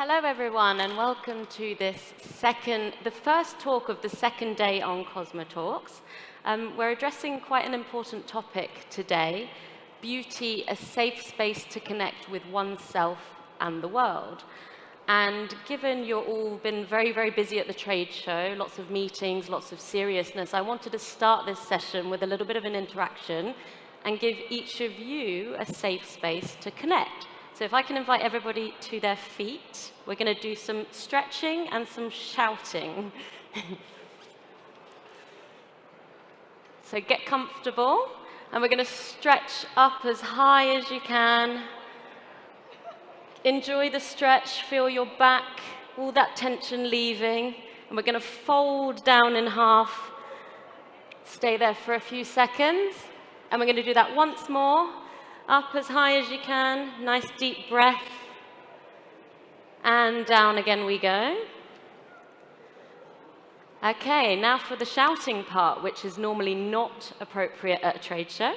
Hello everyone and welcome to the first talk of the second day on Cosmo Talks. We're addressing quite an important topic today, beauty, a safe space to connect with oneself and the world. And given you're all been very, very busy at the trade show, lots of meetings, lots of seriousness, I wanted to start this session with a little bit of an interaction and give each of you a safe space to connect. So if I can invite everybody to their feet, we're going to do some stretching and some shouting. So get comfortable, and we're going to stretch up as high as you can. Enjoy the stretch, feel your back, all that tension leaving, and we're going to fold down in half. Stay there for a few seconds, and we're going to do that once more. Up as high as you can, nice deep breath, and down again we go. Okay, now for the shouting part, which is normally not appropriate at a trade show.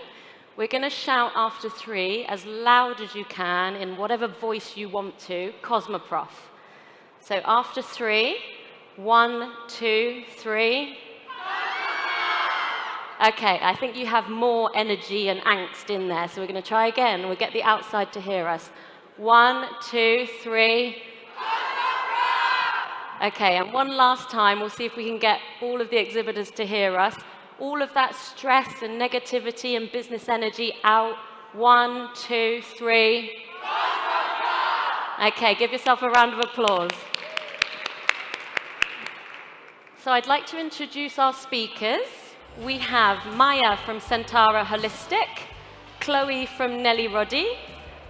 We're going to shout after 3 as loud as you can in whatever voice you want to, Cosmoprof. So after 3, 1, 2, 3. Okay, I think you have more energy and angst in there, so we're going to try again. We'll get the outside to hear us. 1, 2, 3. Okay, and one last time, we'll see if we can get all of the exhibitors to hear us. All of that stress and negativity and business energy out. 1, 2, 3. Okay, give yourself a round of applause. So I'd like to introduce our speakers. We have Maya from Centara Holistic, Chloe from Nelly Roddy,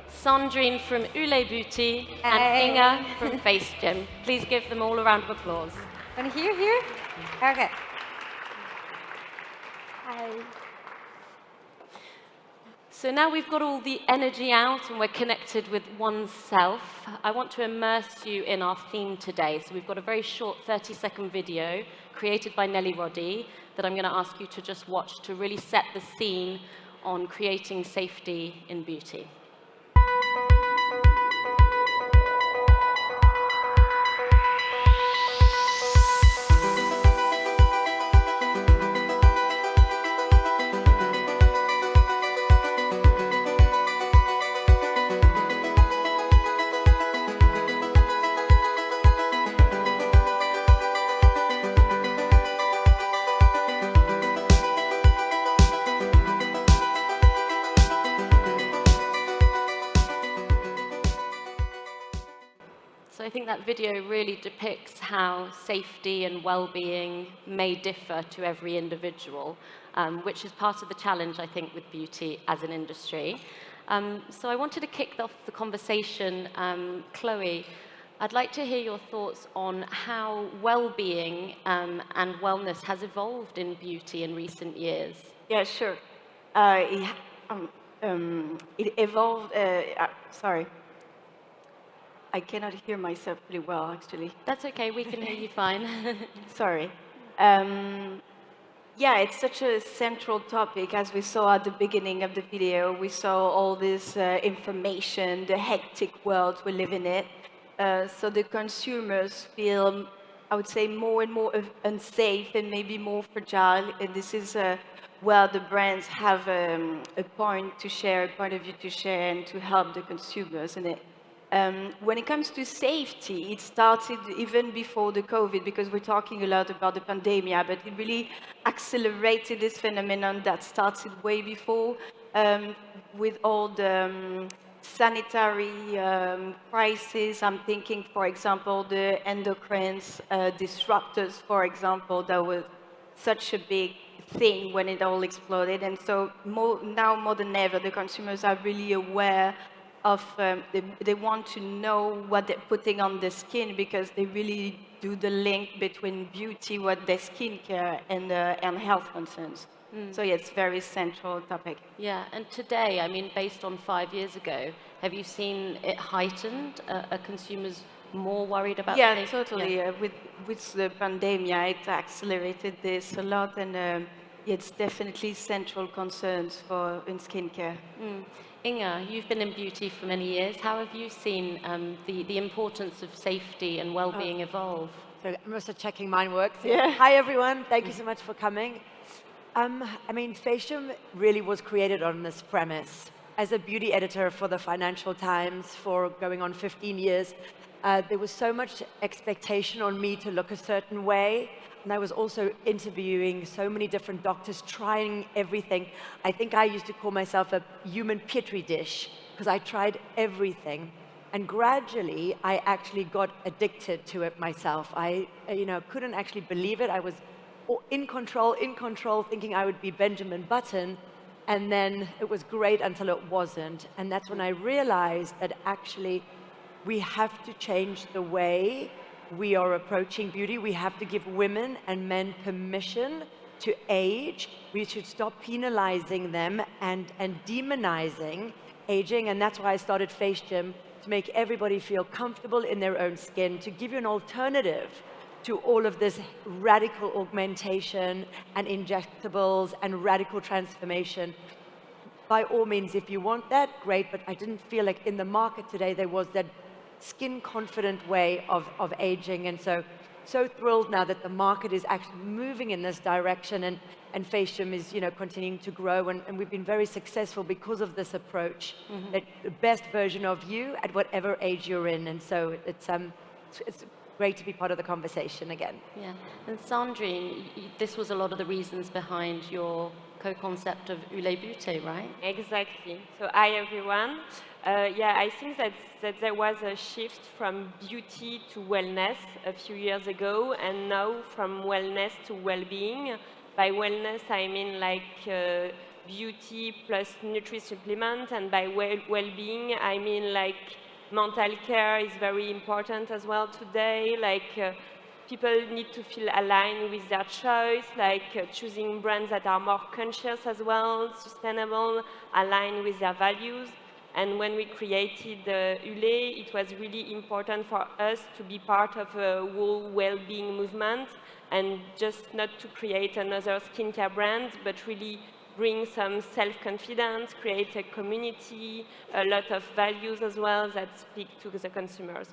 Sandrine from Ule Beauty, and Inga from Face Gym. Please give them all a round of applause. And here? Okay. Hi. So now we've got all the energy out and we're connected with oneself. I want to immerse you in our theme today. So we've got a very short 30-second video created by Nelly Roddy that I'm going to ask you to just watch to really set the scene on creating safety in beauty. So I think that video really depicts how safety and well-being may differ to every individual, which is part of the challenge, I think, with beauty as an industry. So I wanted to kick off the conversation. Chloe, I'd like to hear your thoughts on how well-being and wellness has evolved in beauty in recent years. Yeah, sure. It evolved. Sorry. I cannot hear myself pretty well, actually. That's okay, we can hear you fine. Sorry. Yeah, it's such a central topic. As we saw at the beginning of the video, we saw all this information, the hectic world we live in it. So the consumers feel, I would say, more and more unsafe and maybe more fragile. And this is where the brands have a point to share, a point of view to share, and to help the consumers. And when it comes to safety, it started even before the COVID, because we're talking a lot about the pandemic, but it really accelerated this phenomenon that started way before with all the sanitary crisis. I'm thinking, for example, the endocrines disruptors, for example, that was such a big thing when it all exploded. And so now more than ever, the consumers are really aware of, they want to know what they're putting on their skin, because they really do the link between beauty, what their skincare, and health concerns. So yeah, it's a very central topic. Yeah, and today, I mean, based on 5 years ago, have you seen it heightened? Are consumers more worried about Yeah, safety? totally. Yeah. With the pandemic, it accelerated this a lot, and it's definitely central concerns for in skincare. Inga, you've been in beauty for many years. How have you seen the importance of safety and well-being evolve? So I'm also checking mine works. Yeah. Hi everyone, thank you so much for coming. I mean, Facium really was created on this premise. As a beauty editor for the Financial Times for going on 15 years, there was so much expectation on me to look a certain way. And I was also interviewing so many different doctors, trying everything. I think I used to call myself a human petri dish because I tried everything. And gradually, I actually got addicted to it myself. I, couldn't actually believe it. I was in control, thinking I would be Benjamin Button. And then it was great until it wasn't. And that's when I realized that actually we have to change the way we are approaching beauty. We have to give women and men permission to age. We should stop penalizing them and demonizing aging. And that's why I started Face Gym, to make everybody feel comfortable in their own skin, to give you an alternative to all of this radical augmentation and injectables and radical transformation. By all means, if you want that, great, but I didn't feel like in the market today there was that skin-confident way of aging. And so thrilled now that the market is actually moving in this direction, and Face Gym is continuing to grow, and we've been very successful because of this approach, that the best version of you at whatever age you're in. And so it's great to be part of the conversation again. Yeah, and Sandrine, this was a lot of the reasons behind your co-concept of Ule Beauty, right? Exactly. So hi everyone. Yeah, I think that there was a shift from beauty to wellness a few years ago, and now from wellness to well-being. By wellness, I mean like beauty plus nutri-supplement, and by well-being, I mean like mental care is very important as well today. Like people need to feel aligned with their choice, like choosing brands that are more conscious as well, sustainable, aligned with their values. And when we created Ule, it was really important for us to be part of a whole well-being movement, and just not to create another skincare brand, but really bring some self-confidence, create a community, a lot of values as well that speak to the consumers.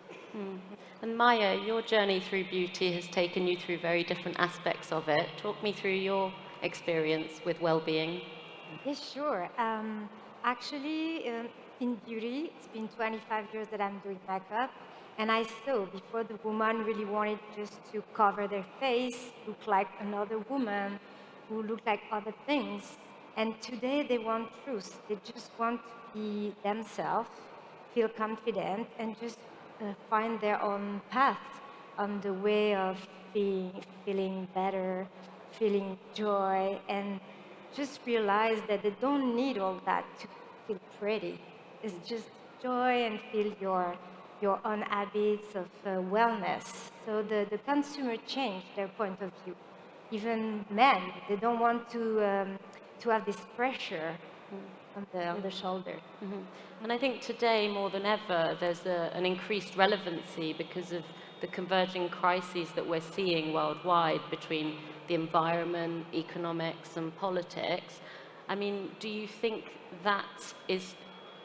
And Maya, your journey through beauty has taken you through very different aspects of it. Talk me through your experience with well-being. Yes, sure. Actually, in beauty, it's been 25 years that I'm doing makeup, and I saw before the woman really wanted just to cover their face, look like another woman, who look like other things. And today they want truth. They just want to be themselves, feel confident, and just find their own path on the way of feeling better, feeling joy, and just realize that they don't need all that to feel pretty. It's just joy and feel your own habits of wellness. So the consumer changed their point of view. Even men, they don't want to have this pressure on the shoulder. And I think today, more than ever, there's an increased relevancy because of the converging crises that we're seeing worldwide between the environment, economics, and politics. I mean, do you think that is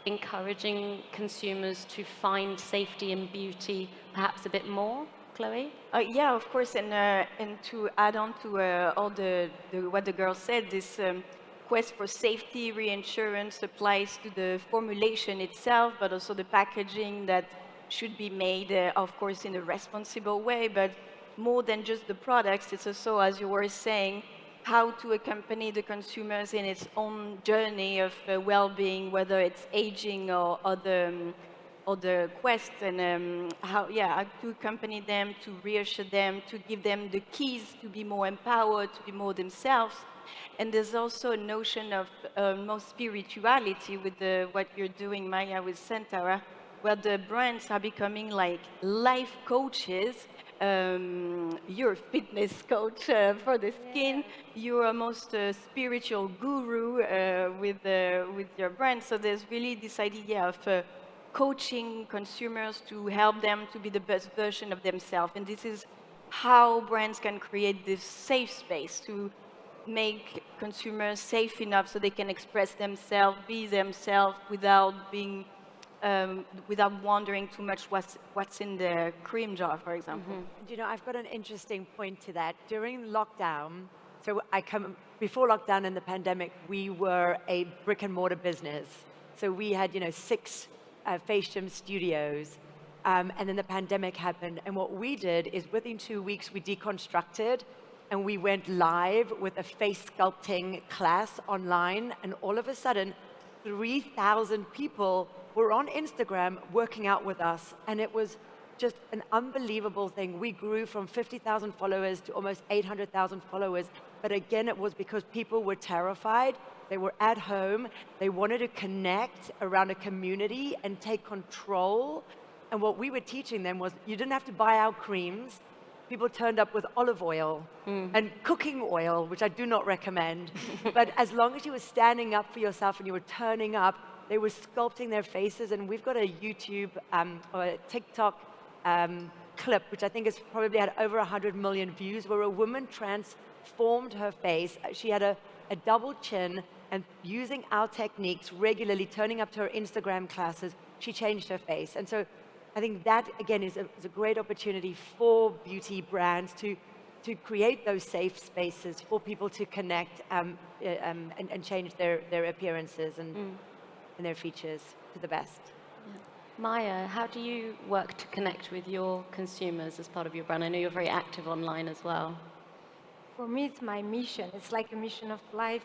encouraging consumers to find safety and beauty perhaps a bit more, Chloe? Yeah, of course, and to add on to all what the girl said, this quest for safety, reinsurance applies to the formulation itself, but also the packaging that should be made, of course, in a responsible way. But more than just the products, it's also, as you were saying, how to accompany the consumers in its own journey of well-being, whether it's aging or other quests, and how to accompany them, to reassure them, to give them the keys to be more empowered, to be more themselves. And there's also a notion of more spirituality with what you're doing, Maya, with Centaura, where the brands are becoming like life coaches. You're a fitness coach for the skin. You're almost a spiritual guru with your brand. So there's really this idea of coaching consumers to help them to be the best version of themselves. And this is how brands can create this safe space to make consumers safe enough so they can express themselves, be themselves without being, without wondering too much what's in the cream jar, for example. And, I've got an interesting point to that. During lockdown, before lockdown and the pandemic, we were a brick and mortar business. So we had, 6 Facium studios. And then the pandemic happened. And what we did is within 2 weeks, we deconstructed and we went live with a face sculpting class online. And all of a sudden, 3,000 people were on Instagram working out with us. And it was just an unbelievable thing. We grew from 50,000 followers to almost 800,000 followers. But again, it was because people were terrified. They were at home. They wanted to connect around a community and take control. And what we were teaching them was you didn't have to buy our creams. People turned up with olive oil and cooking oil, which I do not recommend. But as long as you were standing up for yourself and you were turning up, they were sculpting their faces. And we've got a YouTube or a TikTok clip, which I think has probably had over 100 million views, where a woman transformed her face. She had a double chin, and using our techniques regularly, turning up to her Instagram classes, she changed her face. And so I think that, again, is a great opportunity for beauty brands to create those safe spaces for people to connect and change their appearances and their features to the best. Maya, how do you work to connect with your consumers as part of your brand? I know you're very active online as well. For me, it's my mission. It's like a mission of life.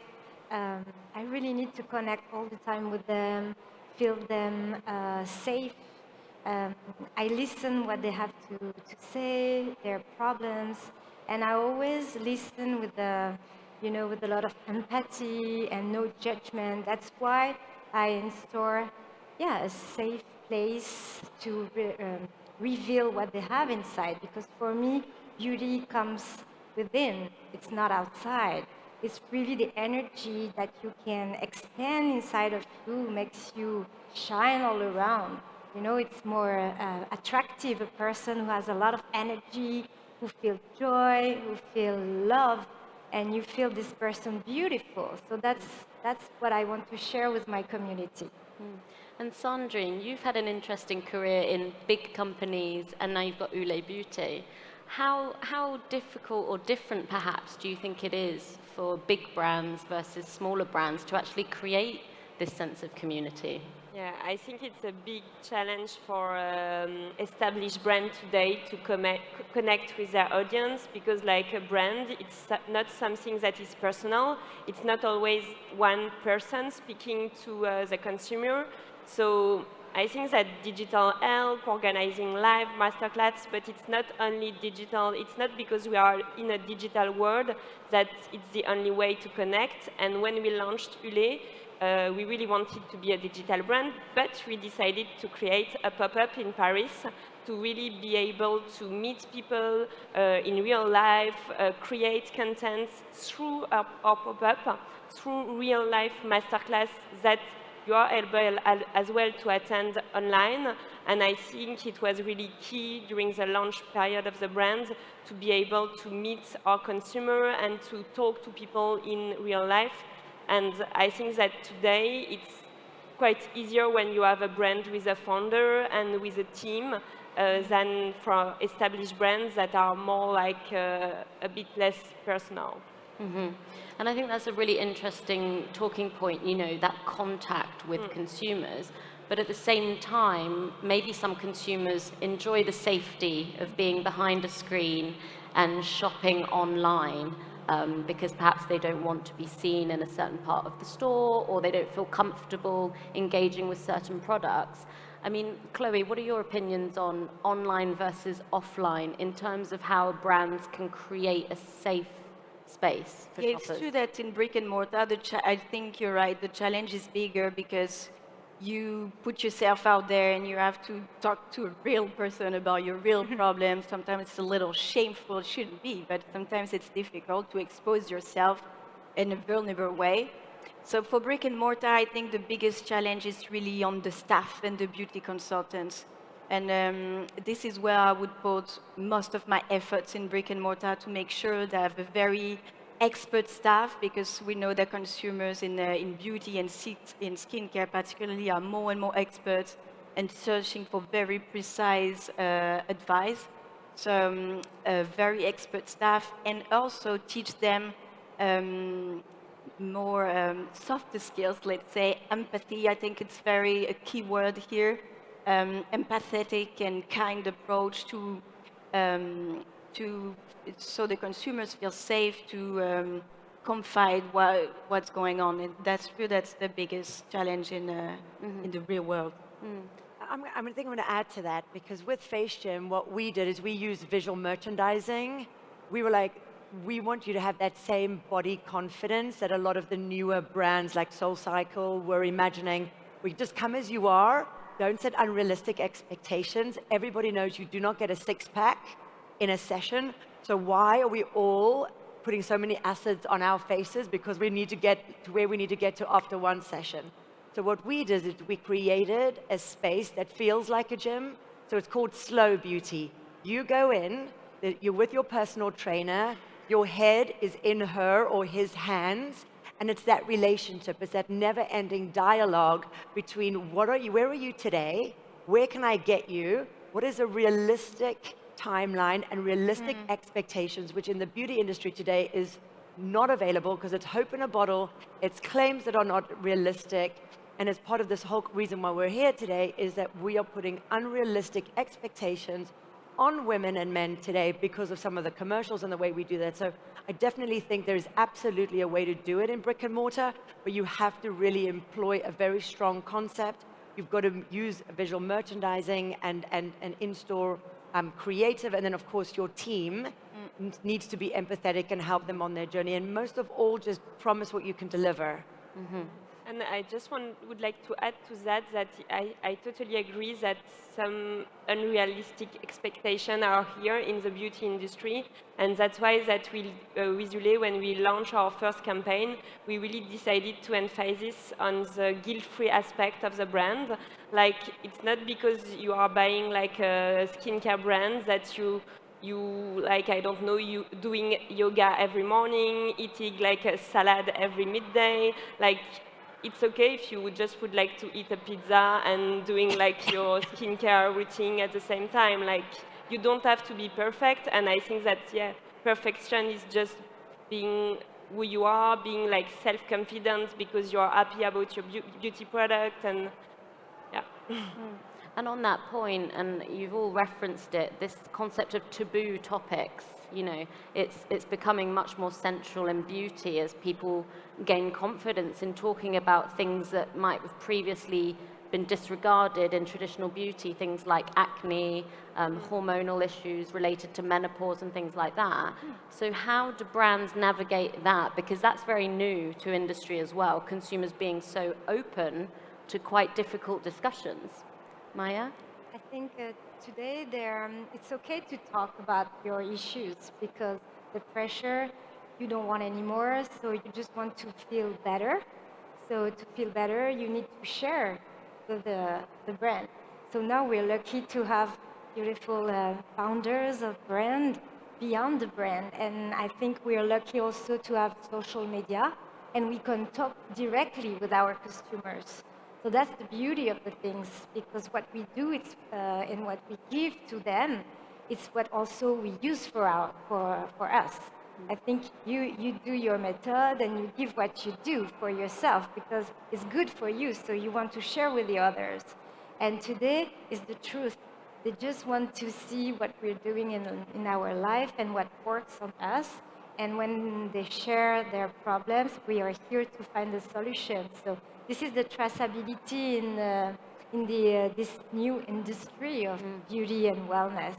I really need to connect all the time with them, feel them safe. I listen what they have to say, their problems, and I always listen with with a lot of empathy and no judgment. That's why I install, a safe place to reveal what they have inside. Because for me, beauty comes within. It's not outside. It's really the energy that you can expand inside of you, makes you shine all around. It's more attractive, a person who has a lot of energy, who feels joy, who feels love, and you feel this person beautiful. So that's what I want to share with my community. And Sandrine, you've had an interesting career in big companies, and now you've got Oolé Beauty. How difficult or different, perhaps, do you think it is for big brands versus smaller brands to actually create this sense of community? Yeah, I think it's a big challenge for established brand today to connect with their audience, because like a brand, it's not something that is personal. It's not always one person speaking to the consumer. So I think that digital help, organizing live masterclass, but it's not only digital. It's not because we are in a digital world that it's the only way to connect. And when we launched Oolé, we really wanted to be a digital brand, but we decided to create a pop-up in Paris to really be able to meet people in real life, create content through our pop-up, through real-life masterclass that you are able as well to attend online. And I think it was really key during the launch period of the brand to be able to meet our consumer and to talk to people in real life. And I think that today it's quite easier when you have a brand with a founder and with a team than for established brands that are more like a bit less personal. And I think that's a really interesting talking point, that contact with consumers. But at the same time, maybe some consumers enjoy the safety of being behind a screen and shopping online. Because perhaps they don't want to be seen in a certain part of the store, or they don't feel comfortable engaging with certain products. I mean, Chloe, what are your opinions on online versus offline in terms of how brands can create a safe space for shoppers? It's true that in brick and mortar, I think you're right, the challenge is bigger because you put yourself out there and you have to talk to a real person about your real problems. Sometimes it's a little shameful, it shouldn't be, but sometimes it's difficult to expose yourself in a vulnerable way. So for brick and mortar, I think the biggest challenge is really on the staff and the beauty consultants. And this is where I would put most of my efforts in brick and mortar to make sure that I have a very expert staff, because we know that consumers in beauty and in skincare particularly are more and more experts and searching for very precise advice. So very expert staff, and also teach them more softer skills, let's say empathy. I think it's very a key word here. Empathetic and kind approach so the consumers feel safe to confide what's going on. And that's true. That's the biggest challenge in the real world. I think I'm going to add to that, because with Face Gym, what we did is we used visual merchandising. We were like, we want you to have that same body confidence that a lot of the newer brands like SoulCycle were imagining. We just come as you are. Don't set unrealistic expectations. Everybody knows you do not get a six-pack in a session. So why are we all putting so many acids on our faces? Because we need to get to where we need to get to after one session. So what we did is we created a space that feels like a gym. So it's called Slow Beauty. You go in, you're with your personal trainer, your head is in her or his hands, and it's that relationship, it's that never-ending dialogue between where are you today, where can I get you, what is a realistic timeline and realistic expectations, which in the beauty industry today is not available because it's hope in a bottle, it's claims that are not realistic. And as part of this whole reason why we're here today is that we are putting unrealistic expectations on women and men today because of some of the commercials and the way we do that. So I definitely think there is absolutely a way to do it in brick and mortar, but you have to really employ a very strong concept. You've got to use visual merchandising and in-store creative, and then of course your team needs to be empathetic and help them on their journey, and most of all just promise what you can deliver. And I just would like to add to that I totally agree that some unrealistic expectations are here in the beauty industry, and that's why that we, with Yule, when we launched our first campaign, we really decided to emphasize on the guilt-free aspect of the brand. Like, it's not because you are buying like a skincare brand that you like, I don't know, you doing yoga every morning, eating like a salad every midday, like, it's okay if you just would like to eat a pizza and doing like your skincare routine at the same time. Like, you don't have to be perfect, and I think that, yeah, perfection is just being who you are, being like self-confident because you are happy about your beauty product, and yeah. And on that point, and you've all referenced it, this concept of taboo topics, you know, it's becoming much more central in beauty as people gain confidence in talking about things that might have previously been disregarded in traditional beauty, things like acne, hormonal issues related to menopause and things like that. So how do brands navigate that? Because that's very new to industry as well, consumers being so open to quite difficult discussions. Maya? I think today it's okay to talk about your issues, because the pressure you don't want anymore, so you just want to feel better. So to feel better, you need to share with the brand. So now we're lucky to have beautiful founders of brand beyond the brand, and I think we are lucky also to have social media, and we can talk directly with our consumers. So that's the beauty of the things, because what we do and what we give to them, it's what also we use for us. I think you do your method and you give what you do for yourself because it's good for you, so you want to share with the others. And today is the truth. They just want to see what we're doing in our life and what works on us. And when they share their problems, we are here to find a solution. So this is the traceability in this new industry of beauty and wellness.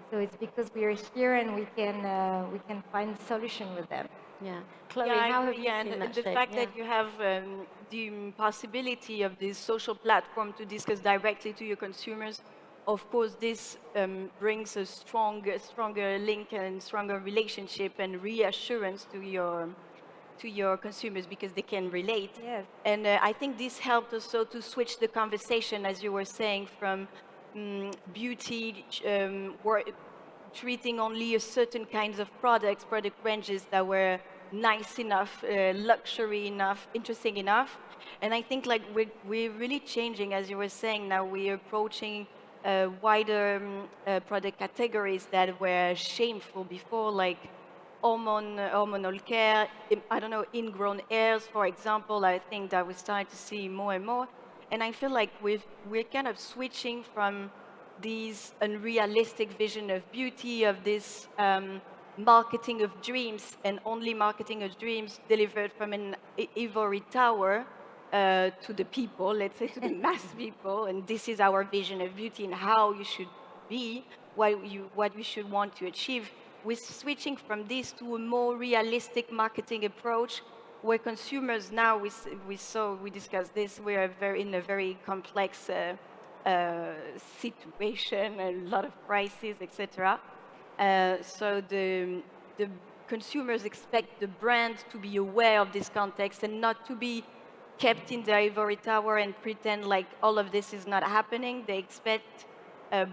So it's because we are here and we can find a solution with them. Yeah. Chloe, Yeah, how I have agree. you And seen that the shape? fact Yeah. that you have the possibility of this social platform to discuss directly to your consumers, of course, this brings a stronger link and stronger relationship and reassurance to your consumers because they can relate. Yes. And I think this helped also to switch the conversation, as you were saying, from beauty, treating only a certain kinds of product ranges that were nice enough, luxury enough, interesting enough. And I think like we're really changing, as you were saying. Now we're approaching wider product categories that were shameful before, like hormonal care. I don't know, ingrown hairs, for example. I think that we're starting to see more and more. And I feel like we're kind of switching from these unrealistic vision of beauty, of this marketing of dreams, and only marketing of dreams delivered from an ivory tower to the people, let's say to the mass people. And this is our vision of beauty and how you should be, what you should want to achieve. We're switching from this to a more realistic marketing approach, where consumers now, we discussed this, we are in a very complex situation, a lot of crises, etc. So the consumers expect the brand to be aware of this context and not to be kept in the ivory tower and pretend like all of this is not happening. They expect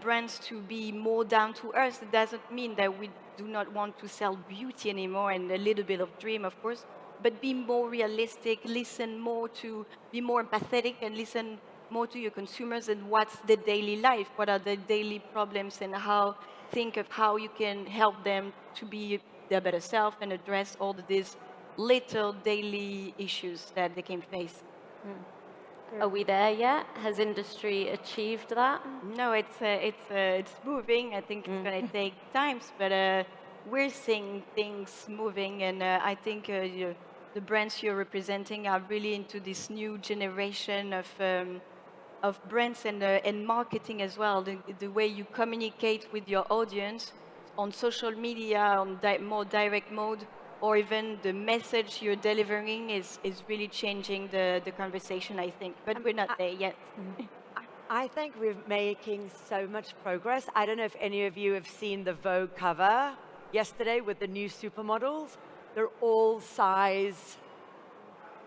brands to be more down to earth. It doesn't mean that we do not want to sell beauty anymore and a little bit of dream, of course, but be more realistic, listen more to, be more empathetic and listen more to your consumers and what's the daily life, what are the daily problems, and think of how you can help them to be their better self and address all of these little daily issues that they can face. Are we there yet? Has industry achieved that? No, it's moving. I think it's going to take times, but we're seeing things moving, and I think the brands you're representing are really into this new generation of brands and marketing as well. The way you communicate with your audience on social media, on more direct mode, or even the message you're delivering is really changing the conversation, I think. But we're not there yet. I think we're making so much progress. I don't know if any of you have seen the Vogue cover yesterday with the new supermodels. They're all size,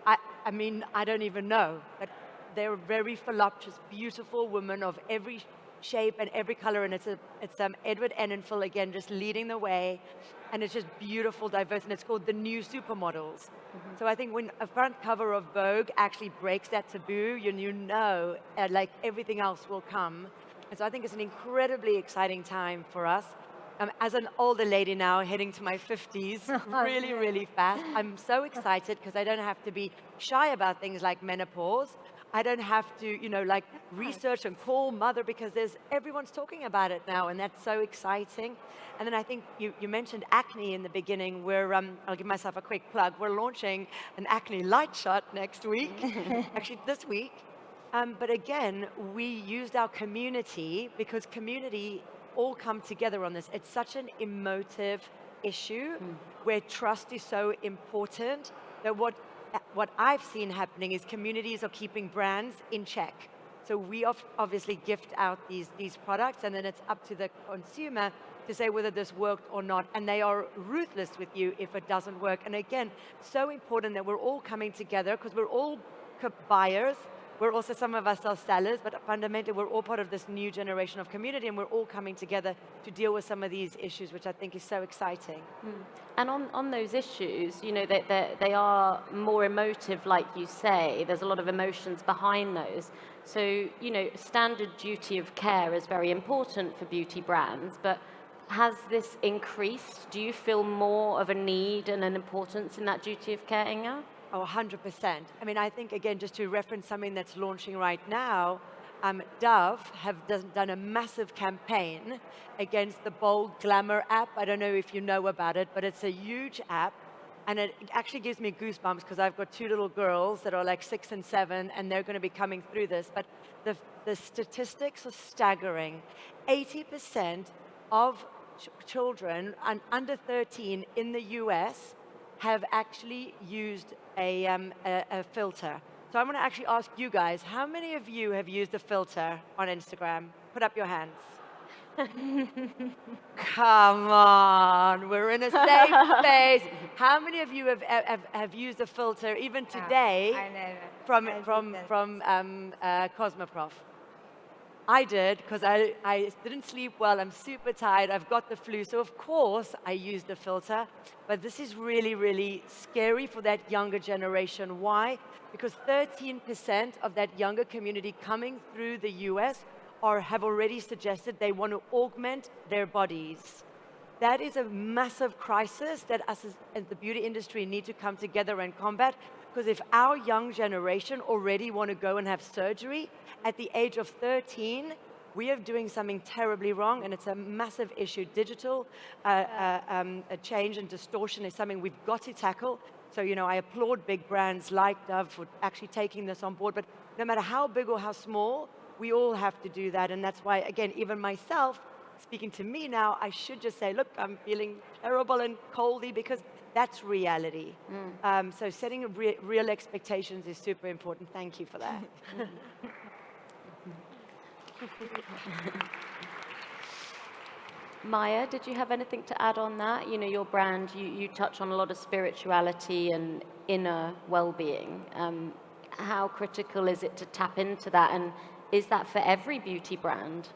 I mean, I don't even know, but they're very voluptuous, beautiful women of every shape and every color, and it's Edward Enninful again, just leading the way, and it's just beautiful, diverse, and it's called the new supermodels. So I think when a front cover of Vogue actually breaks that taboo, you know, like everything else will come. And so I think it's an incredibly exciting time for us. As an older lady now, heading to my 50s, really, really fast, I'm so excited because I don't have to be shy about things like menopause. I don't have to, you know, like research and call mother because everyone's talking about it now, and that's so exciting. And then I think you mentioned acne in the beginning. I'll give myself a quick plug. We're launching an acne light shot next week, actually this week. But again, we used our community because community all come together on this. It's such an emotive issue where trust is so important that what I've seen happening is communities are keeping brands in check. So we obviously gift out these products, and then it's up to the consumer to say whether this worked or not. And they are ruthless with you if it doesn't work. And again, so important that we're all coming together because we're all buyers. We're also, some of us are sellers, but fundamentally we're all part of this new generation of community, and we're all coming together to deal with some of these issues, which I think is so exciting. And on those issues, you know, they are more emotive, like you say. There's a lot of emotions behind those. So, you know, standard duty of care is very important for beauty brands, but has this increased? Do you feel more of a need and an importance in that duty of care, Inga? Oh, 100%. I mean, I think, again, just to reference something that's launching right now, Dove have done a massive campaign against the Bold Glamour app. I don't know if you know about it, but it's a huge app. And it actually gives me goosebumps because I've got 2 little girls that are like 6 and 7, and they're going to be coming through this. But the statistics are staggering. 80% of children under 13 in the US have actually used a filter. So I'm going to actually ask you guys, how many of you have used a filter on Instagram? Put up your hands. Come on, we're in a safe space. How many of you have used a filter even today from Cosmoprof? I did, because I didn't sleep well, I'm super tired, I've got the flu, so of course I used the filter. But this is really, really scary for that younger generation. Why? Because 13% of that younger community coming through the US have already suggested they want to augment their bodies. That is a massive crisis that us as the beauty industry need to come together and combat. Because if our young generation already want to go and have surgery at the age of 13, we are doing something terribly wrong, and it's a massive issue. Digital a change and distortion is something we've got to tackle. So, you know, I applaud big brands like Dove for actually taking this on board, but no matter how big or how small, we all have to do that. And that's why, again, even myself, speaking to me now, I should just say, look, I'm feeling terrible and coldy, because that's reality. So setting real expectations is super important. Thank you for that. Maya, did you have anything to add on that? You know, your brand, you touch on a lot of spirituality and inner well-being. How critical is it to tap into that? And is that for every beauty brand?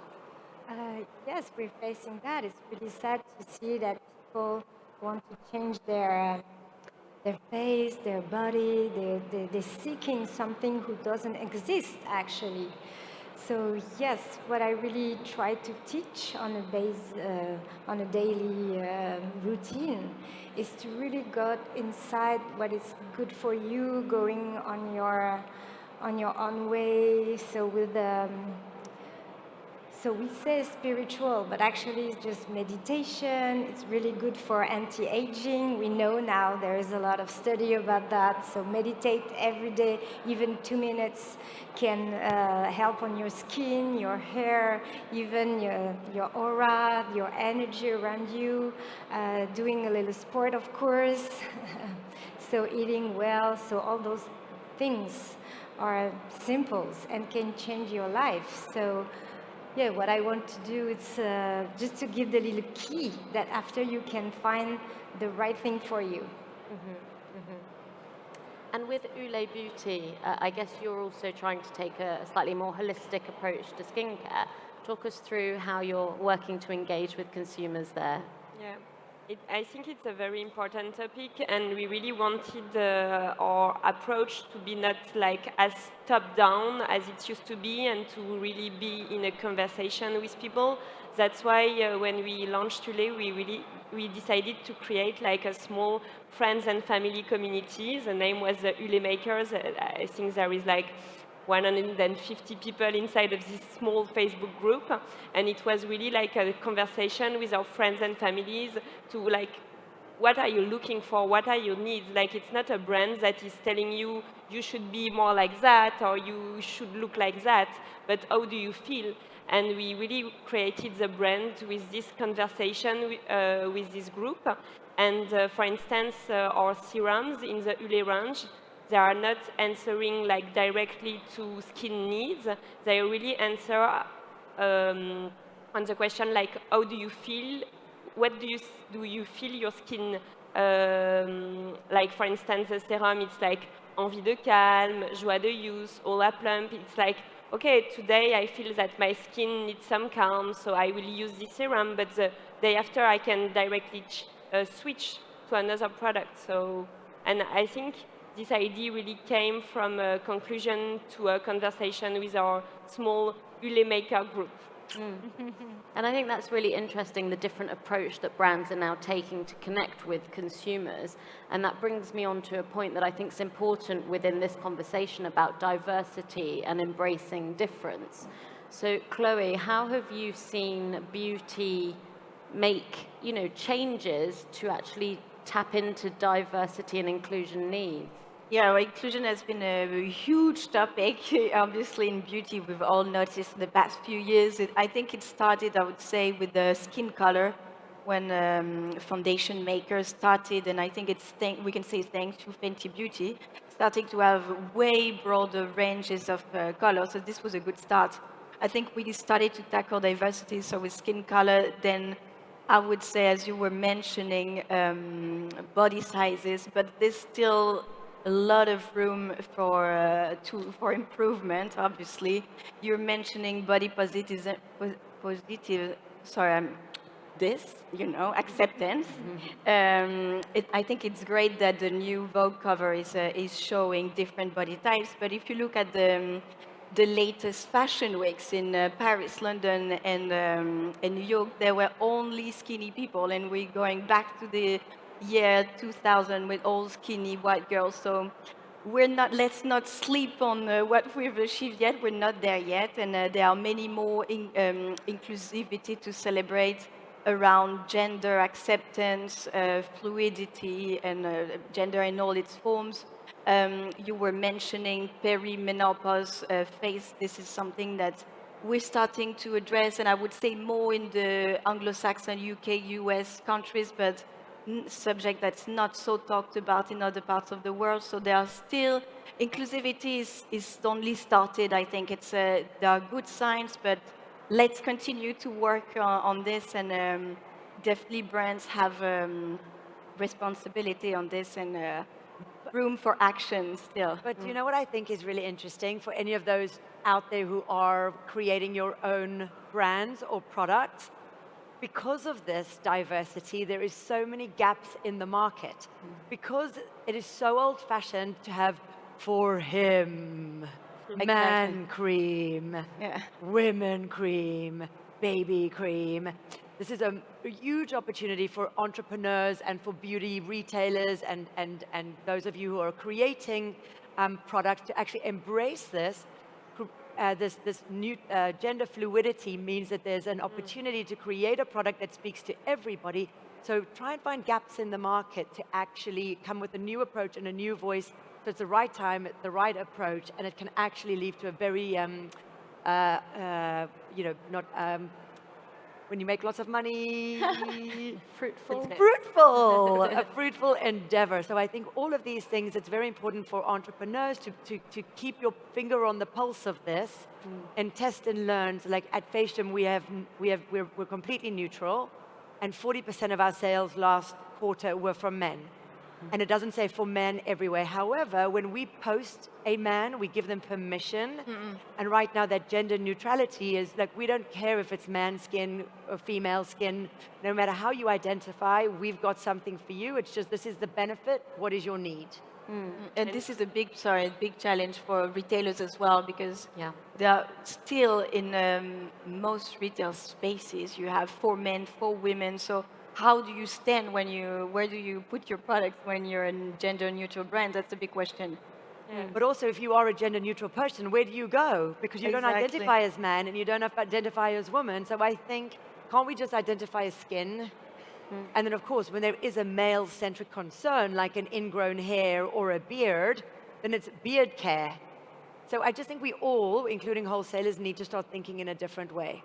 Yes, we're facing that. It's really sad to see that people want to change their face, their body. They're seeking something who doesn't exist, actually. So yes, what I really try to teach on a daily routine is to really go inside what is good for you, going on your own way. So we say spiritual, but actually it's just meditation. It's really good for anti-aging. We know now there is a lot of study about that. So meditate every day, even 2 minutes can help on your skin, your hair, even your aura, your energy around you. Doing a little sport, of course. So eating well, so all those things are simples and can change your life. So yeah, what I want to do is just to give the little key that after you can find the right thing for you. And with Ule Beauty, I guess you're also trying to take a slightly more holistic approach to skincare. Talk us through how you're working to engage with consumers there. Yeah. I think it's a very important topic, and we really wanted our approach to be not like as top-down as it used to be, and to really be in a conversation with people. That's why when we launched Ule, we decided to create like a small friends and family community. The name was the Ule Makers. I think there is like 150 people inside of this small Facebook group, and it was really like a conversation with our friends and families to like, what are you looking for? What are your needs? Like, it's not a brand that is telling you you should be more like that or you should look like that, but how do you feel? And we really created the brand with this conversation with this group. And for instance, our serums in the Ule range, they are not answering like directly to skin needs. They really answer on the question like, how do you feel? What do you feel your skin? Like for instance, the serum, it's like envie de calme, joie de youth, Ola plump. It's like, okay, today I feel that my skin needs some calm, so I will use this serum. But the day after, I can directly switch to another product. So, and I think this idea really came from a conclusion to a conversation with our small Ule Maker group. And I think that's really interesting, the different approach that brands are now taking to connect with consumers. And that brings me on to a point that I think is important within this conversation about diversity and embracing difference. So Chloe, how have you seen beauty make, you know, changes to actually tap into diversity and inclusion needs? Yeah, well, inclusion has been a huge topic, obviously, in beauty. We've all noticed in the past few years. I think it started, I would say, with the skin color, when foundation makers started, and I think we can say thanks to Fenty Beauty, starting to have way broader ranges of colors. So this was a good start. I think we started to tackle diversity, so with skin color, then I would say, as you were mentioning, body sizes, but this still a lot of room for improvement. Obviously, you're mentioning body positive. Sorry, acceptance. I think it's great that the new Vogue cover is showing different body types. But if you look at the latest fashion weeks in Paris, London, and New York, there were only skinny people, and we're going back to the year 2000 with all skinny white girls. So let's not sleep on what we've achieved yet. We're not there yet, and there are many more inclusivity to celebrate around gender acceptance, fluidity, and gender in all its forms. You were mentioning perimenopause phase. This is something that we're starting to address, and I would say more in the Anglo-Saxon, UK, US countries, but subject that's not so talked about in other parts of the world. So there are still, inclusivity is only started. I think there are good signs, but let's continue to work on this, and definitely brands have responsibility on this, and room for action still. But you know what I think is really interesting for any of those out there who are creating your own brands or products? Because of this diversity, there is so many gaps in the market. Because it is so old-fashioned to have for him, man cream, women cream, baby cream. This is a huge opportunity for entrepreneurs and for beauty retailers and those of you who are creating products to actually embrace this. This new gender fluidity means that there's an opportunity to create a product that speaks to everybody. So try and find gaps in the market to actually come with a new approach and a new voice. So it's the right time, the right approach, and it can actually lead to a very, when you make lots of money, a fruitful endeavor. So I think all of these things, it's very important for entrepreneurs to keep your finger on the pulse of this and test and learn. So like at Facium, we're completely neutral, and 40% of our sales last quarter were from men. And it doesn't say for men everywhere. However, when we post a man, we give them permission. And right now that gender neutrality is like, we don't care if it's man skin or female skin. No matter how you identify, we've got something for you. It's just, this is the benefit. What is your need? And this is a big challenge for retailers as well, because they are still in most retail spaces, you have for men, for women. So how do you stand where do you put your product when you're a gender neutral brand? That's a big question. But also, if you are a gender neutral person, where do you go? Because you don't identify as man and you don't identify as woman. So I think, can't we just identify as skin? And then, of course, when there is a male-centric concern, like an ingrown hair or a beard, then it's beard care. So I just think we all, including wholesalers, need to start thinking in a different way.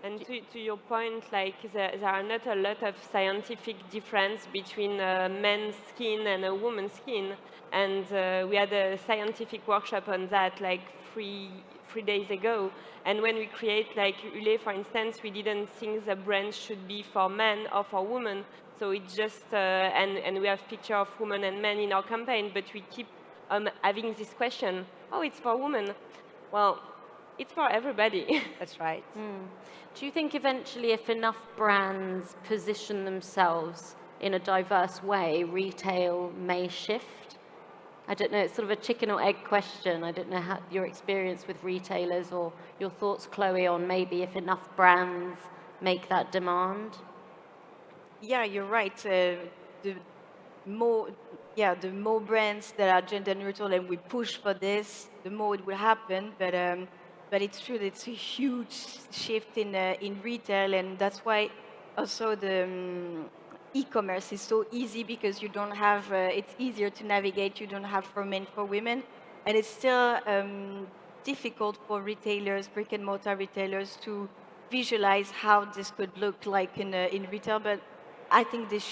And to your point, like there are not a lot of scientific difference between a man's skin and a woman's skin. And we had a scientific workshop on that like three days ago. And when we create like Ule, for instance, we didn't think the brand should be for men or for women. So it just, and we have picture of women and men in our campaign, but we keep having this question, oh, it's for women. Well, it's for everybody. That's right. Do you think eventually if enough brands position themselves in a diverse way, retail may shift? I don't know, it's sort of a chicken or egg question. I don't know how your experience with retailers or your thoughts, Chloe, on maybe if enough brands make that demand. Yeah, you're right. The more brands that are gender neutral and we push for this, the more it will happen. But it's true that it's a huge shift in retail, and that's why also the e-commerce is so easy, because you don't have, it's easier to navigate, you don't have for men, for women, and it's still difficult for retailers, brick and mortar retailers, to visualize how this could look like in retail, but I think this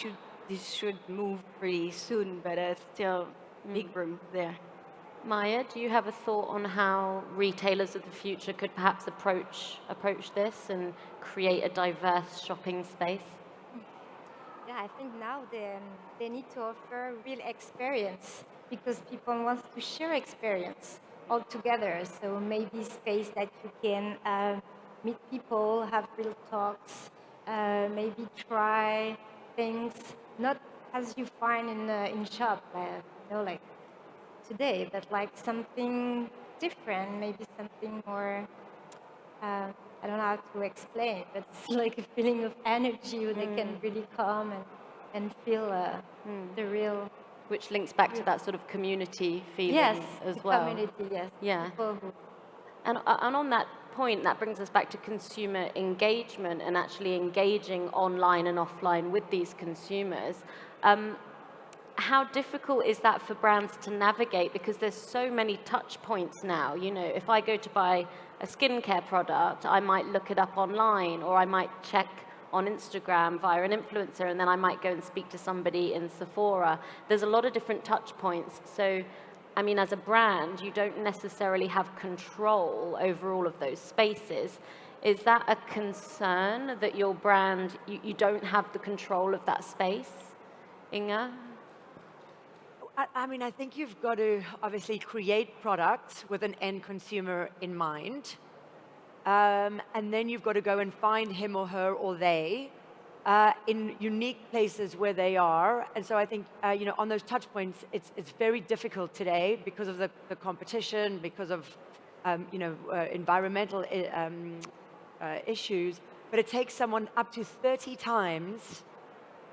should move pretty soon, but still big room there. Maya, do you have a thought on how retailers of the future could perhaps approach this and create a diverse shopping space? Yeah, I think now they need to offer real experience. because people want to share experience all together. So maybe space that you can meet people, have real talks, maybe try things not as you find in shop, like today, but like something different, maybe something more. I don't know how to explain, but it's like a feeling of energy where they can really come and feel the real. Which links back to that sort of community feeling Yes, as the well. community, yes. Yeah. People who, And on that point, that brings us back to consumer engagement and actually engaging online and offline with these consumers. How difficult is that for brands to navigate? Because there's so many touch points now. You know, if I go to buy a skincare product, I might look it up online, or I might check on Instagram via an influencer, and then I might go and speak to somebody in Sephora. There's a lot of different touch points. So, I mean, as a brand, you don't necessarily have control over all of those spaces. Is that a concern that your brand, you don't have the control of that space? Inga? I mean, I think you've got to obviously create products with an end consumer in mind. And then you've got to go and find him or her or they in unique places where they are. And so I think, on those touch points, it's very difficult today because of the competition, because of, environmental issues. But it takes someone up to 30 times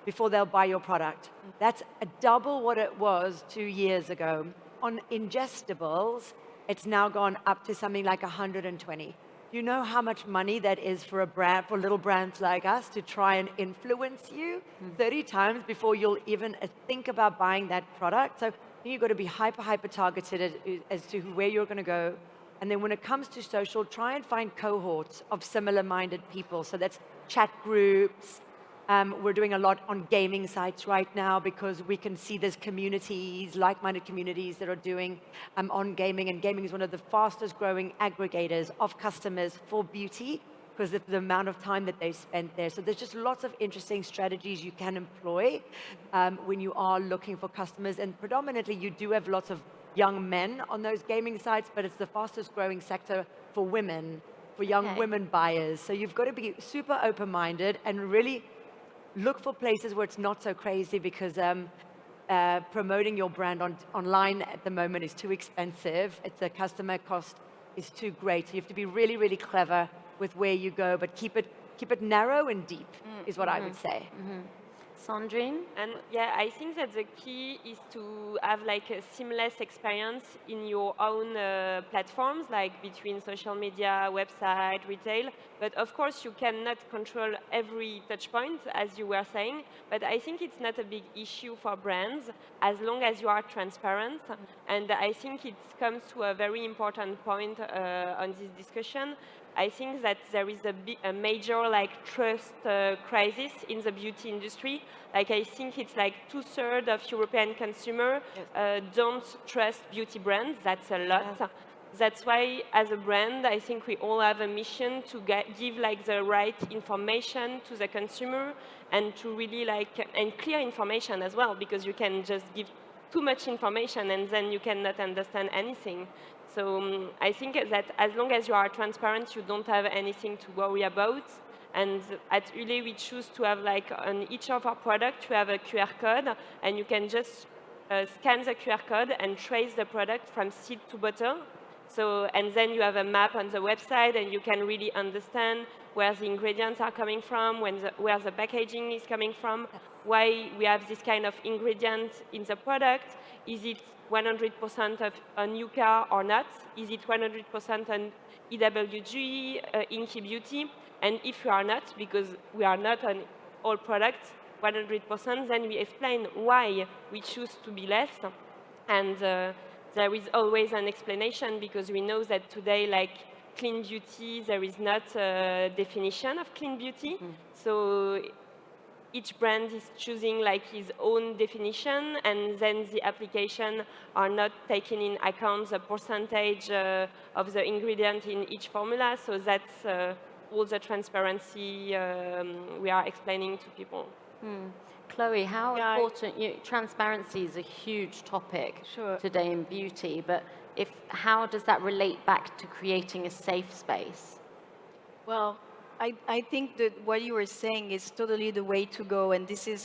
before they'll buy your product. That's double what it was 2 years ago. On ingestibles, it's now gone up to something like 120. You know how much money that is for a brand, for little brands like us to try and influence you 30 times before you'll even think about buying that product. So you've got to be hyper targeted as to where you're going to go. And then when it comes to social, try and find cohorts of similar-minded people. So that's chat groups. We're doing a lot on gaming sites right now because we can see there's communities, like-minded communities that are doing on gaming. And gaming is one of the fastest growing aggregators of customers for beauty because of the amount of time that they spent there. So there's just lots of interesting strategies you can employ when you are looking for customers. And predominantly, you do have lots of young men on those gaming sites, but it's the fastest growing sector for women, for young women buyers. So you've got to be super open-minded and really look for places where it's not so crazy because promoting your brand online at the moment is too expensive. The customer cost is too great. So you have to be really, really clever with where you go, but keep it narrow and deep is what I would say. Sandrine? And yeah, I think that the key is to have like a seamless experience in your own platforms, like between social media, website, retail. But of course, you cannot control every touch point, as you were saying. But I think it's not a big issue for brands as long as you are transparent. And I think it comes to a very important point on this discussion. I think that there is a major like trust crisis in the beauty industry. Like I think it's like 2/3 of European consumers don't trust beauty brands. That's a lot. That's why, as a brand, I think we all have a mission to give like the right information to the consumer and to really and clear information as well, because you can just give too much information and then you cannot understand anything. So I think that as long as you are transparent, you don't have anything to worry about. And at Ule, we choose to have like on each of our products, we have a QR code, and you can just scan the QR code and trace the product from seed to bottle. So, and then you have a map on the website, and you can really understand where the ingredients are coming from, where the packaging is coming from, why we have this kind of ingredient in the product. Is it 100% of a new car or not? Is it 100% on EWG, Inky Beauty? And if you are not, because we are not on all products 100%, then we explain why we choose to be less. And there is always an explanation, because we know that today, like clean beauty, there is not a definition of clean beauty. So each brand is choosing like his own definition, and then the application are not taking in account the percentage of the ingredient in each formula. So that's all the transparency we are explaining to people. Chloe, how Yeah, important, transparency is a huge topic Sure. today in beauty, but how does that relate back to creating a safe space? Well, I think that what you were saying is totally the way to go, and these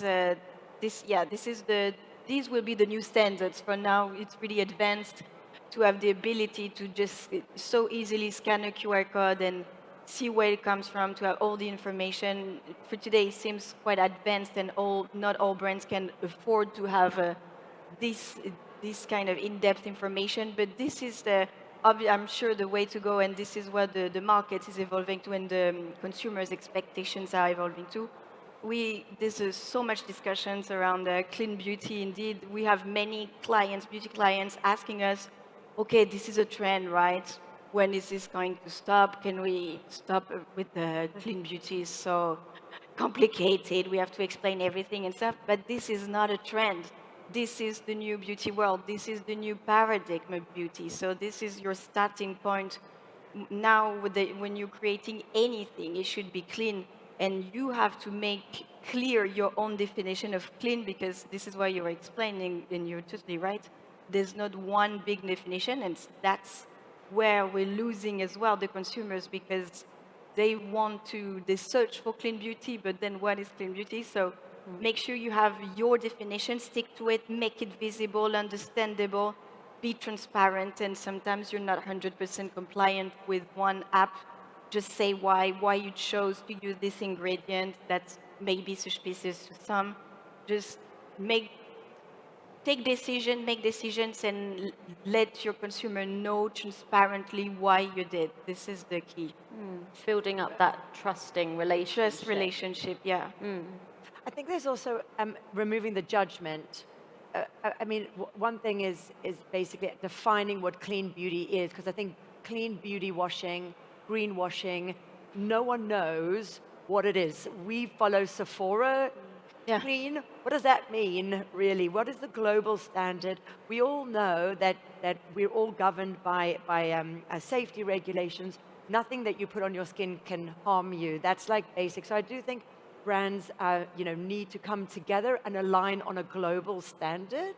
will be the new standards. For now, it's really advanced to have the ability to just so easily scan a QR code and see where it comes from, to have all the information. For today, it seems quite advanced, and not all brands can afford to have this this kind of in-depth information. But this is I'm sure the way to go, and this is what the market is evolving to, and the consumers' expectations are evolving to. There's so much discussions around clean beauty. Indeed, we have many clients, beauty clients, asking us, okay, this is a trend, right? When is this going to stop? Can we stop with the clean beauty? It's so complicated. We have to explain everything and stuff. But this is not a trend. This is the new beauty world. This is the new paradigm of beauty. So this is your starting point. Now, when you're creating anything, it should be clean. And you have to make clear your own definition of clean, because this is why you were explaining, and you're totally right. There's not one big definition, and that's where we're losing as well the consumers, because they search for clean beauty, but then what is clean beauty? So make sure you have your definition, stick to it, make it visible, understandable, be transparent, and sometimes you're not 100% compliant with one app. Just say why you chose to use this ingredient that's maybe suspicious to some. Just make decisions, and let your consumer know transparently why you did. This is the key. Building up that trusting relationship. Trust relationship, yeah. I think there's also removing the judgment. I mean, one thing is basically defining what clean beauty is, because I think clean beauty washing, greenwashing, no one knows what it is. We follow Sephora. Yeah. Clean, what does that mean, really? What is the global standard? We all know that we're all governed by safety regulations. Nothing that you put on your skin can harm you. That's like basic. So I do think brands need to come together and align on a global standard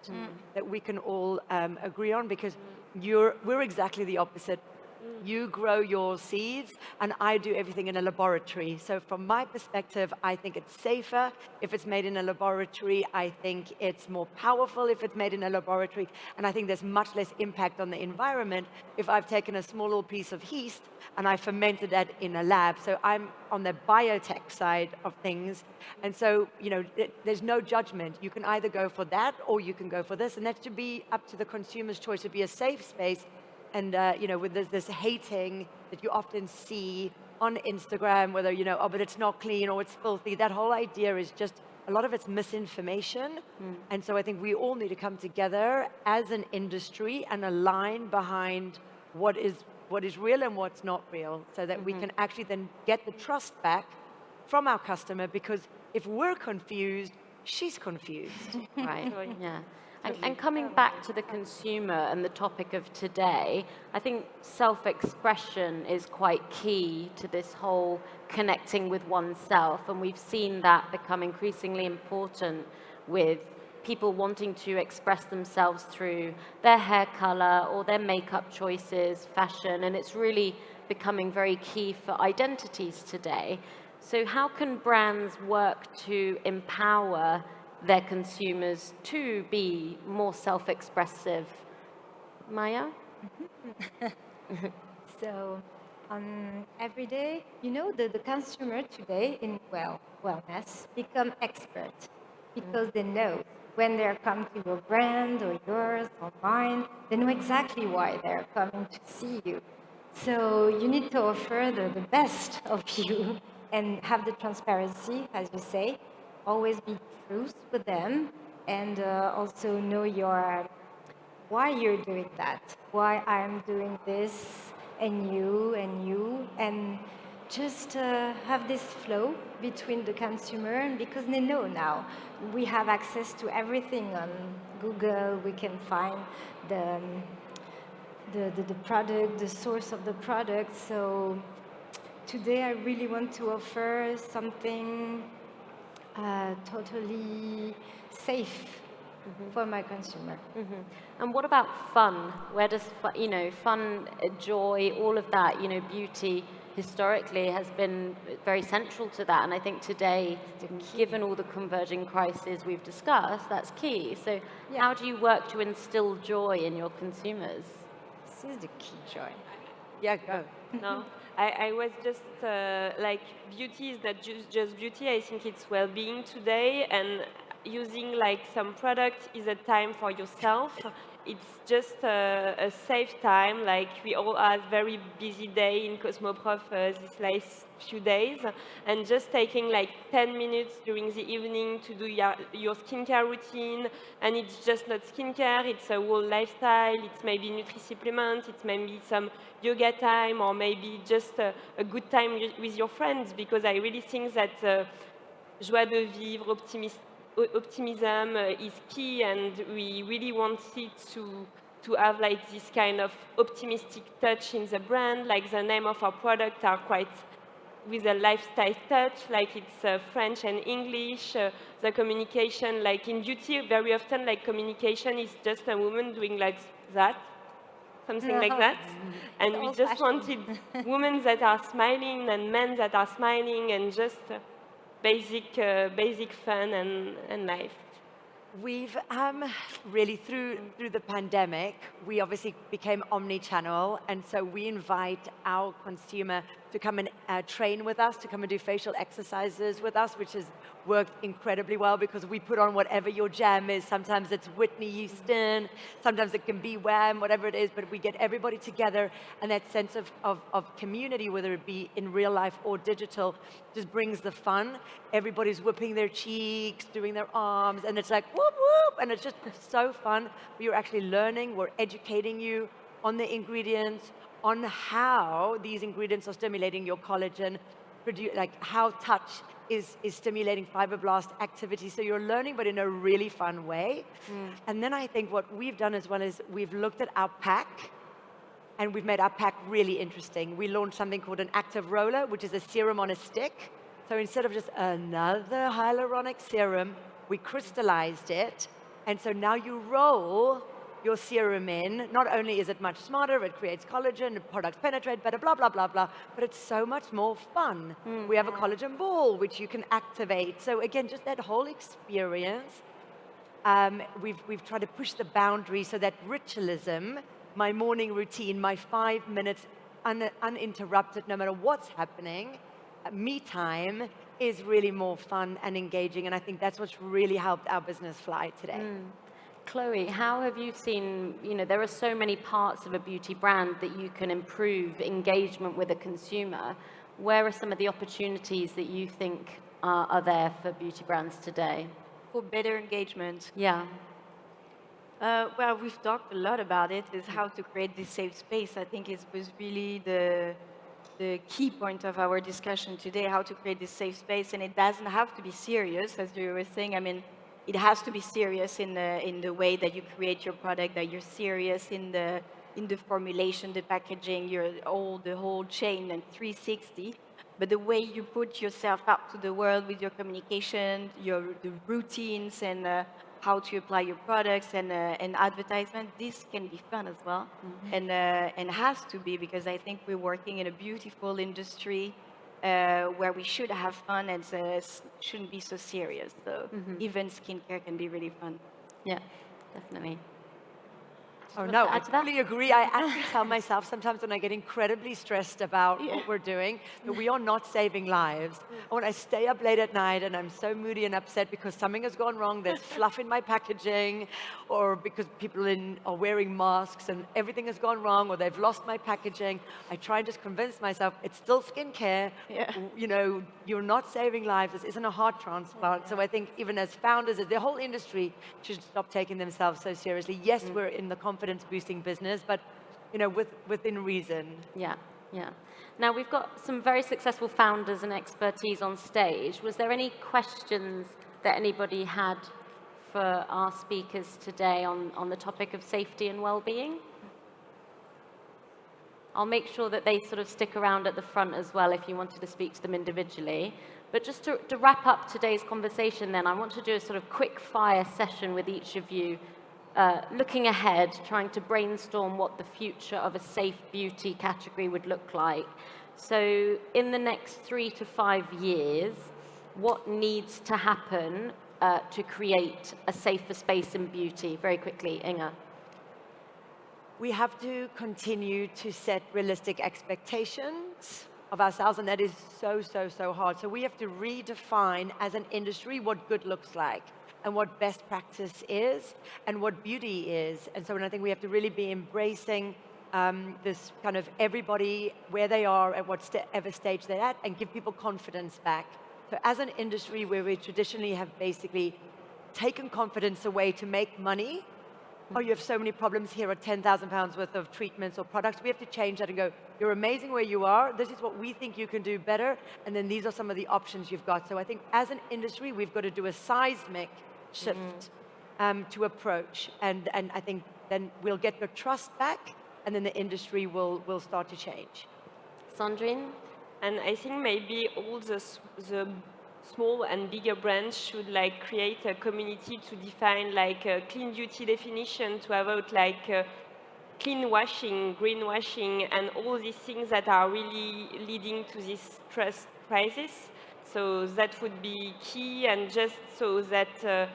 that we can all agree on, because we're exactly the opposite. You grow your seeds, and I do everything in a laboratory. So from my perspective, I think it's safer if it's made in a laboratory. I think it's more powerful if it's made in a laboratory. And I think there's much less impact on the environment if I've taken a small little piece of yeast and I fermented that in a lab. So I'm on the biotech side of things. And so, there's no judgment. You can either go for that or you can go for this. And that should be up to the consumer's choice. To be a safe space. And, with this hating that you often see on Instagram, whether, but it's not clean or it's filthy, that whole idea is just, a lot of it's misinformation. And so I think we all need to come together as an industry and align behind what is real and what's not real, so that we can actually then get the trust back from our customer, because if we're confused, she's confused. Right, yeah. And coming back to the consumer and the topic of today, I think self-expression is quite key to this whole connecting with oneself. And we've seen that become increasingly important with people wanting to express themselves through their hair color or their makeup choices, fashion, and it's really becoming very key for identities today. So how can brands work to empower their consumers to be more self-expressive? Maya? So, every day, the consumer today in wellness become expert, because they know when they're coming to your brand or yours or mine, they know exactly why they're coming to see you. So you need to offer the best of you and have the transparency, as you say, always be truth with them, and also know why you're doing that, why I'm doing this, and you, and just have this flow between the consumer, and because they know now we have access to everything on Google, we can find the product, the source of the product. So today I really want to offer something totally safe for my consumer. And what about fun? Where does fun, joy, all of that, beauty historically has been very central to that. And I think today, given all the converging crises we've discussed, that's key. So how do you work to instill joy in your consumers? This is the key, joy. Yeah, go. No, I was just like beauty is not just beauty. I think it's well-being today, and using like some product is a time for yourself. It's just a safe time. Like we all had very busy day in Cosmoprof these last few days, and just taking like 10 minutes during the evening to do your skincare routine. And it's just not skincare, it's a whole lifestyle. It's maybe nutri-supplement, it's maybe some yoga time, or maybe just a good time with your friends, because I really think that joie de vivre, optimism is key, and we really want it to have like this kind of optimistic touch in the brand. Like the name of our product are quite with a lifestyle touch, like it's French and English. The communication, like in beauty, very often like communication is just a woman doing like that, something like that. And we just wanted women that are smiling and men that are smiling, and just basic fun and life. We've really, through the pandemic, we obviously became omni-channel, and so we invite our consumer to come and train with us, to come and do facial exercises with us, which has worked incredibly well, because we put on whatever your jam is. Sometimes it's Whitney Houston, sometimes it can be Wham, whatever it is, but we get everybody together, and that sense of community, whether it be in real life or digital, just brings the fun. Everybody's whipping their cheeks, doing their arms, and it's like whoop whoop, and it's just so fun. You're actually learning, we're educating you on the ingredients, on how these ingredients are stimulating your collagen, like how touch is stimulating fibroblast activity. So you're learning, but in a really fun way. And then I think what we've done as well is we've looked at our pack, and we've made our pack really interesting. We launched something called an active roller, which is a serum on a stick. So instead of just another hyaluronic serum, we crystallized it. And so now you roll your serum in. Not only is it much smarter, it creates collagen, the products penetrate better, blah, blah, blah, blah, but it's so much more fun. We have a collagen ball, which you can activate. So again, just that whole experience. We've tried to push the boundary so that ritualism, my morning routine, my 5 minutes uninterrupted, no matter what's happening, me time, is really more fun and engaging. And I think that's what's really helped our business fly today. Chloe, how have you seen, there are so many parts of a beauty brand that you can improve engagement with a consumer. Where are some of the opportunities that you think are there for beauty brands today? For better engagement. Yeah. Well, we've talked a lot about it, is how to create this safe space. I think it was really the key point of our discussion today, how to create this safe space. And it doesn't have to be serious, as you were saying. I mean, it has to be serious in the way that you create your product, that you're serious in the formulation, the packaging, the whole chain and 360. But the way you put yourself out to the world with your communication, the routines, and how to apply your products and advertisement, this can be fun as well, and has to be, because I think we're working in a beautiful industry where we should have fun, and shouldn't be so serious. So even skincare can be really fun. Yeah, definitely. Oh no, I totally agree. I actually tell myself sometimes when I get incredibly stressed about what we're doing, that we are not saving lives. And when I stay up late at night and I'm so moody and upset because something has gone wrong, there's fluff in my packaging, or because people are wearing masks and everything has gone wrong, or they've lost my packaging, I try and just convince myself it's still skincare. You're not saving lives. This isn't a heart transplant. So I think even as founders, the whole industry should stop taking themselves so seriously. Yes, we're in the confidence boosting business, but within reason. Yeah. Now we've got some very successful founders and expertise on stage. Was there any questions that anybody had for our speakers today on the topic of safety and well-being? I'll make sure that they sort of stick around at the front as well if you wanted to speak to them individually. But just to wrap up today's conversation then, I want to do a sort of quick fire session with each of you, looking ahead, trying to brainstorm what the future of a safe beauty category would look like. So in the next 3 to 5 years, what needs to happen to create a safer space in beauty? Very quickly, Inga. We have to continue to set realistic expectations of ourselves, and that is so, so, so hard. So we have to redefine as an industry what good looks like and what best practice is and what beauty is. And so I think we have to really be embracing this kind of everybody where they are at whatever stage they're at and give people confidence back. So as an industry where we traditionally have basically taken confidence away to make money, oh, you have so many problems, here are 10,000 pounds worth of treatments or products. We have to change that and go, you're amazing where you are, this is what we think you can do better, and then these are some of the options you've got. So I think as an industry, we've got to do a seismic shift to approach, and I think then we'll get the trust back, and then the industry will start to change. Sandrine? And I think maybe all the small and bigger brands should like create a community to define like a clean beauty definition, to avoid like clean washing, greenwashing, and all these things that are really leading to this trust crisis. So that would be key, and just so that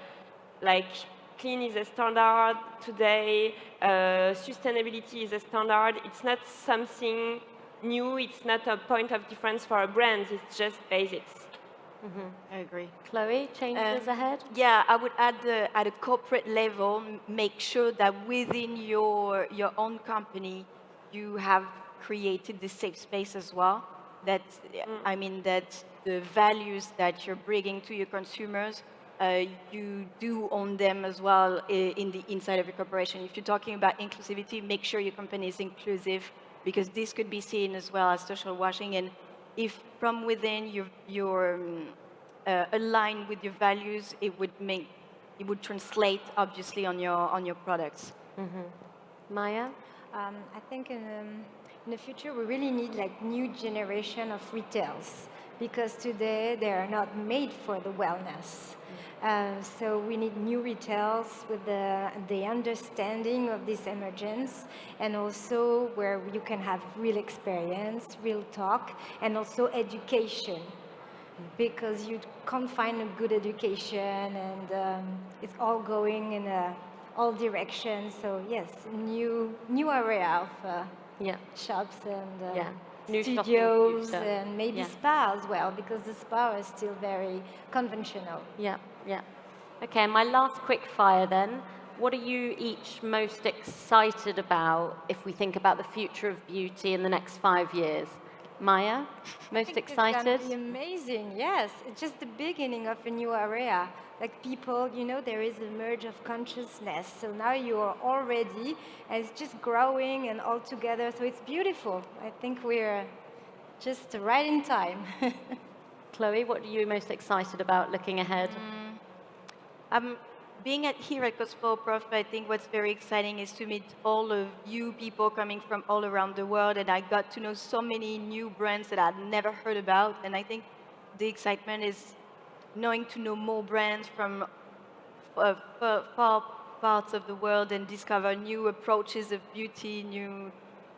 like clean is a standard today, sustainability is a standard. It's not something new, it's not a point of difference for a brand, it's just basics. I agree. Chloe, changes ahead? Yeah, I would add at a corporate level, make sure that within your own company, you have created this safe space as well. That I mean that the values that you're bringing to your consumers, you do own them as well in the inside of your corporation. If you're talking about inclusivity, make sure your company is inclusive, because this could be seen as well as social washing. And if from within you're aligned with your values, it would translate obviously on your products. Maya? I think in the future we really need like new generation of retails, because today they are not made for the wellness. So we need new retails with the understanding of this emergence, and also where you can have real experience, real talk, and also education, because you can't find a good education, and it's all going in all directions. So yes, new area of shops and New studios shopping and maybe spa as well, because the spa is still very conventional. Yeah. Okay, my last quick fire then. What are you each most excited about if we think about the future of beauty in the next 5 years? Maya, most excited? It's gonna be amazing, yes. It's just the beginning of a new area. Like people, there is a merge of consciousness. So now you are all ready, and it's just growing and all together. So it's beautiful. I think we're just right in time. Chloe, what are you most excited about looking ahead? Being here at Cosmoprof, I think what's very exciting is to meet all of you people coming from all around the world, and I got to know so many new brands that I'd never heard about, and I think the excitement is knowing to know more brands from far parts of the world and discover new approaches of beauty,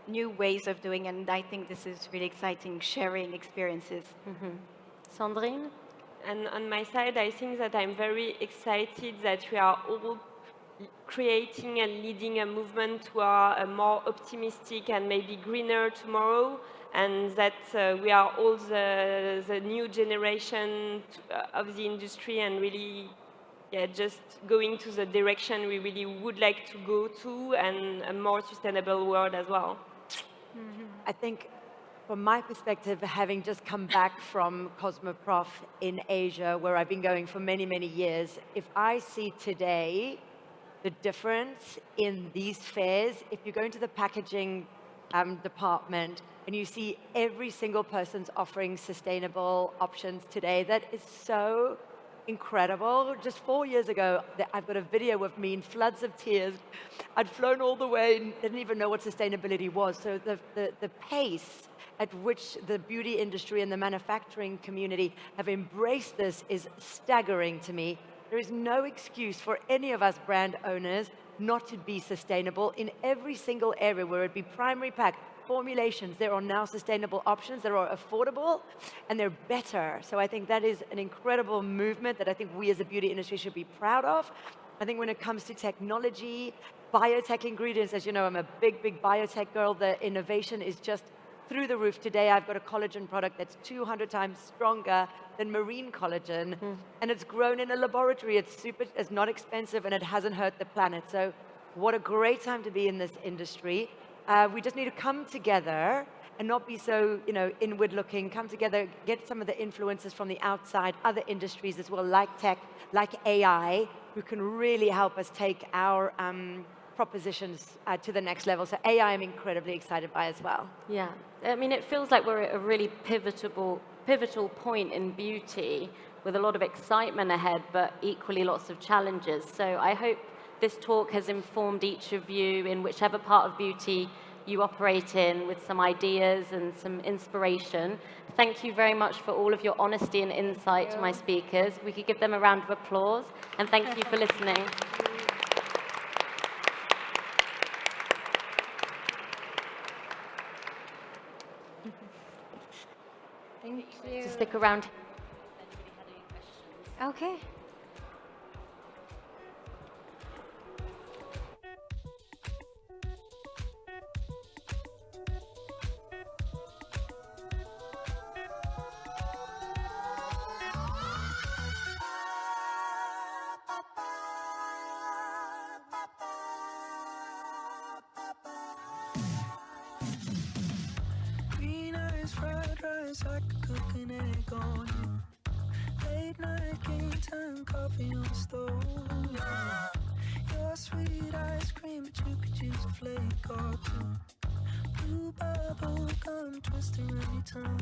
new ways of doing, and I think this is really exciting, sharing experiences. Sandrine? And on my side, I think that I'm very excited that we are all creating and leading a movement toward a more optimistic and maybe greener tomorrow, and that we are all the new generation of the industry, and really just going to the direction we really would like to go to, and a more sustainable world as well. I think from my perspective, having just come back from Cosmoprof in Asia, where I've been going for many, many years, if I see today the difference in these fairs, if you go into the packaging department and you see every single person's offering sustainable options today, that is so incredible. Just 4 years ago, I've got a video of me in floods of tears. I'd flown all the way and didn't even know what sustainability was. So the pace at which the beauty industry and the manufacturing community have embraced this is staggering to me. There is no excuse for any of us brand owners not to be sustainable in every single area, where it be primary pack, formulations. There are now sustainable options that are affordable and they're better. So I think that is an incredible movement that I think we as a beauty industry should be proud of. I think when it comes to technology, biotech ingredients, as you know, I'm a big biotech girl. The innovation is just through the roof. Today I've got a collagen product that's 200 times stronger than marine collagen, and it's grown in a laboratory. It's not expensive, and it hasn't hurt the planet. So what a great time to be in this industry. We just need to come together and not be so, inward looking. Come together, get some of the influences from the outside, other industries as well, like tech, like AI, who can really help us take our propositions to the next level. So AI I'm incredibly excited by as well. Yeah, I mean, it feels like we're at a really pivotal point in beauty, with a lot of excitement ahead, but equally lots of challenges. So I hope this talk has informed each of you in whichever part of beauty you operate in, with some ideas and some inspiration. Thank you very much for all of your honesty and insight to my speakers. We could give them a round of applause, and thank you for listening. Thank you. So stick around. Okay. Green eyes, fried rice, I could cook an egg on you. Late night game time, coffee on the stove. Your sweet ice cream, but you could use a flake or two. Blue bubble gum twisting around your tongue.